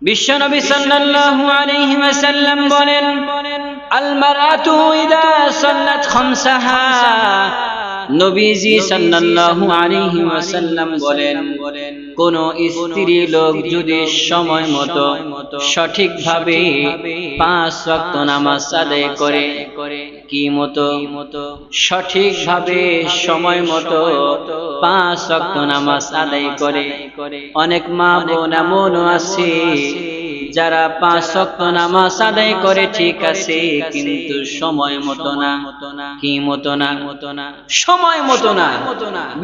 বিশ্বনবী সাল্লাল্লাহু আলাইহি ওয়াসাল্লাম বলেন, আল মারআতু ইযা সাল্লাত খামসাহা। নবীজি সাল্লাল্লাহু আলাইহি ওয়াসাল্লাম বলেন, কোন স্ত্রী লোক যদি সময় মতো সঠিকভাবে 5 ওয়াক্ত নামাজ আদায় করে, কি মতো সঠিকভাবে সময় মতো 5 ওয়াক্ত নামাজ আদায় করে। অনেক মা বোন এমনও আছে যারা 5 ওয়াক্ত নামাজ আদায় করে, ঠিক আছে, কিন্তু সময় মতো না। কি মতো না? সময় মতো না।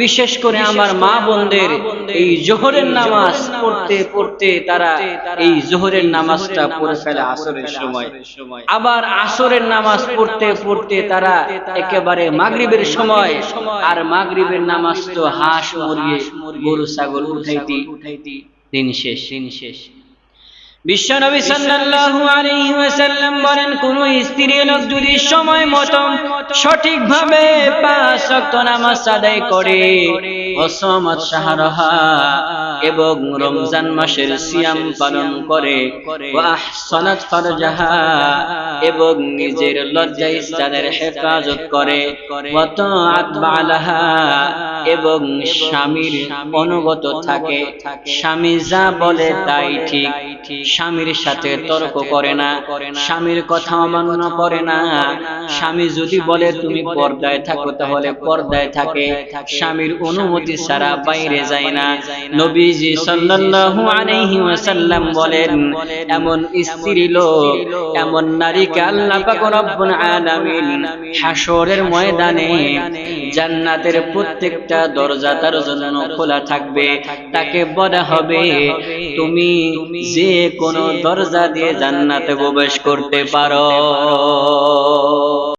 বিশেষ করে আমার মা বোনদের এই জোহরের নামাজ পড়তে পড়তে তারা এই জোহরের নামাজটা পড়ে ফেলে আসরের সময়, আবার আসরের নামাজ পড়তে পড়তে তারা একেবারে মাগরিবের সময়, আর মাগরিবের নামাজ তো হাঁস মুরগি গরু ছাগল উঠাইতে দিন শেষ। বিশ্বনবী সাল্লাল্লাহু আলাইহি ওয়াসাল্লাম বলেন, কোন স্ত্রী লোক যদি সময় মতো সঠিকভাবে 5 ওয়াক্ত নামাজ আদায় করে, ওয়াসামাত শাহরাহা, এবং রমজান মাসের সিয়াম পালন করে, ওয়া আহসানাত ফারজাহা, এবং নিজের লজ্জা স্থানের হেফাজত করে, ওয়া তাআত বালাহা, এবং স্বামীর অনুগত থাকে, স্বামী যা বলে তাই ঠিক, স্বামীর সাথে তর্ক করে না, স্বামীর কথা অমান্য করে না, স্বামী যদি বলে তুমি পর্দায় থাকো তাহলে পর্দায় থাকে, স্বামীর অনুমতি ছাড়া বাইরে যায় না। নবীজি সাল্লাল্লাহু আলাইহি ওয়াসাল্লাম বলেন, এমন স্ত্রী লোক, এমন নারীকে আল্লাহ পাক রব্বুল আলামিন হাসরের ময়দানে জান্নাতের প্রত্যেকটা দরজা তার জন্য খোলা থাকবে। তাকে বলা হবে, তুমি যে কোনো দরজা দিয়ে জান্নাতে প্রবেশ করতে পারো।